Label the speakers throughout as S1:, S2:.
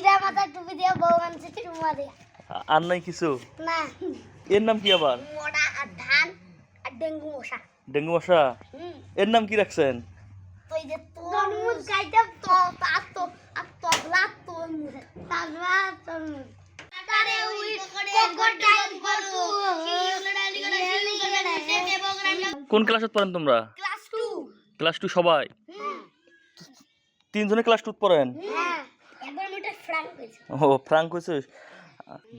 S1: চিরা মাথা টুপি দিয়ে বউ আনছে চুমা দিয়ে।
S2: আর নাই কিছু?
S1: না।
S2: এর নাম কি আবার?
S1: মোড়া আর ধান আর ডেঙ্গু মশা।
S2: ডেঙ্গু মশা? এর নাম কি রাখছেন?
S1: তো এই যে তরমুজ খাইতে তো আর তো আর তবলা তরমুজ তাজবা তরমুজ আরে ওই কোকোটাইল বলু
S2: কোন ক্লাসে পড়েন তোমরা?
S1: ক্লাস 2।
S2: ক্লাস 2 সবাই? তিনজনে ক্লাস 2 পড়েন?
S1: হ্যাঁ এবার মোটা ফ্র্যাঙ্ক হইছে।
S2: ও ফ্রাঙ্ক হয়েছে।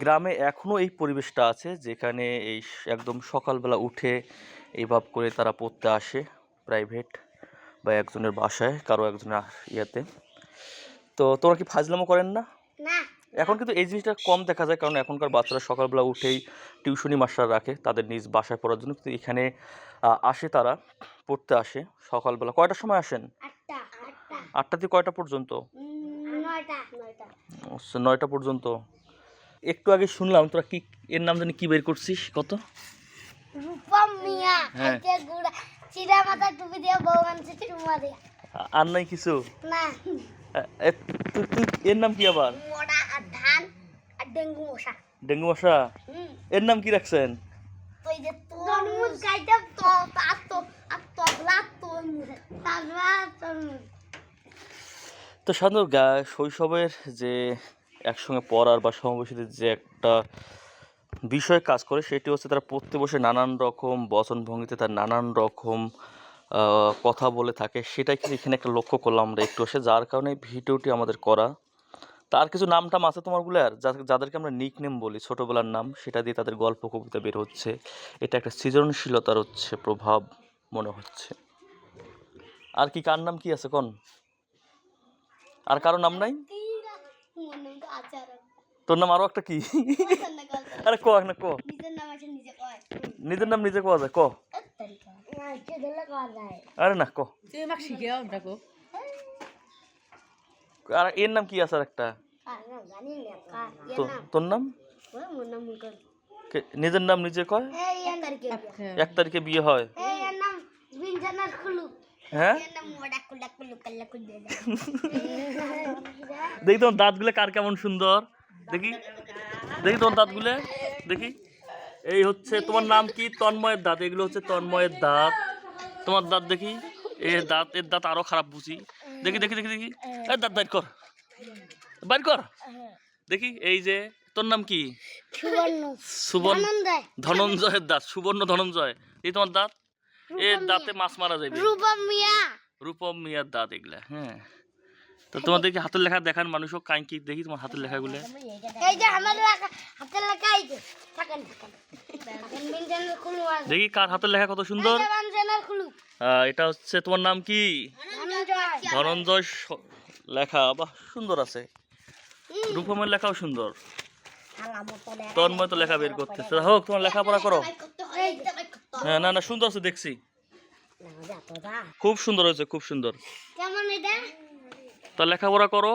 S2: গ্রামে এখনো এই পরিবেশটা আছে যেখানে এই একদম সকালবেলা উঠে এইভাবে করে তারা পড়তে আসে প্রাইভেট বা একজনের বাসায় কারো একজনের ইয়েতে। তো তোমরা কি ফাজলামো করেন না?
S1: না
S2: এখন কিন্তু এই জিনিসটা কম দেখা যায়, কারণ এখনকার বাচ্চারা সকালবেলা উঠেই টিউশনি মাস্টার রাখে তাদের নিজ বাসায় পড়ার জন্য। কিন্তু এখানে আসে, তারা পড়তে আসে সকালবেলা। কয়টার সময় আসেন?
S1: 8টা
S2: 8টা থেকে কয়টা পর্যন্ত?
S1: 9টা
S2: আচ্ছা, 9টা পর্যন্ত। একটু আগে শুনলাম তোরা কি এর নাম জানি কি বের করছিস কত?
S1: রূপম মিয়া
S2: হ্যাঁ।
S1: খাইতে গুড়া চিরা মাথা টুপি দিয়ে বউ আনছে চুমা দিয়ে।
S2: আর নাই কিছু?
S1: না।
S2: তুই এর নাম কি আবার?
S1: মোড়া আর ধান আর ডেঙ্গু মশা।
S2: ডেঙ্গু মশা? এর নাম কি রাখছেন?
S1: তো এই যে তরমুজ খাইতে তো আর তো আর তবলা তরমুজ তাজবা তরমুজ।
S2: তো সাধারণত শৈশবের যে একসঙ্গে পড়ার বা সমবয়সীদের যে একটা বিষয় কাজ করে সেটি হচ্ছে তারা পড়তে বসে নানান রকম বচনভঙ্গিতে তার নানান রকম কথা বলে থাকে। সেটাই কিন্তু এখানে একটা লক্ষ্য করলাম আমরা একটু এসে, যার কারণে ভিডিওটি আমাদের করা। তার কিছু নাম টাম আছে তোমারগুলো, আর যাদেরকে আমরা নিক নেম বলি, ছোটোবেলার নাম, সেটা দিয়ে তাদের গল্প কবিতা বের হচ্ছে। এটা একটা সৃজনশীলতার হচ্ছে প্রভাব মনে হচ্ছে। আর কি কার নাম কি আছে কোন? আর কারো নাম নাই? তোর নাম আরো একটা কি? আরে ক না ক, নিজের নাম নিজে কোয়া যায়, ক। আরে না ক। আর এর নাম কি আছে আর একটা? তোর নাম? নিজের নাম নিজে কয়? 1 তারিখে বিয়ে হয়। হ্যাঁ দেখি তোমার দাঁতগুলো কার কেমন সুন্দর, দেখি দেখি তোমার দাঁতগুলো দেখি। এই হচ্ছে তোমার নাম কি? তন্ময়ের দাঁত। এগুলো হচ্ছে তন্ময়ের দাঁত। তোমার দাঁত দেখি। এর দাঁত আরো খারাপ বুঝি। দেখি দেখি দেখি দেখি এই দাঁত বাইর কর, বাইর কর দেখি। এই যে তোর নাম কি? সুবর্ণ ধনঞ্জয়ের দাঁত, সুবর্ণ ধনঞ্জয়। এই তোমার দাঁত, এর দাঁতে মাছ মারা যাবে। রূপম মিয়ার দাঁত এগুলা। হ্যাঁ, তো তোমাদের কি হাতের লেখা দেখান মানুষও কাইকি দেখি তোমার হাতের লেখাগুলো।
S1: এই যে আমার লেখা হাতের লেখা এই যে থাকেন
S2: দেখি কার হাতের লেখা কত সুন্দর। এটা হচ্ছে তোমার নাম কি? ধনঞ্জয় লেখা বাহ সুন্দর আছে। রূপমের লেখাও সুন্দর। তন্ময় তো লেখা বের করতেছে। হোক, তোমার লেখাপড়া করো। হ্যাঁ, না না সুন্দর আছে দেখছি, খুব সুন্দর হয়েছে, খুব সুন্দর।
S1: কেমন এটা?
S2: তা লেখাপড়া করো।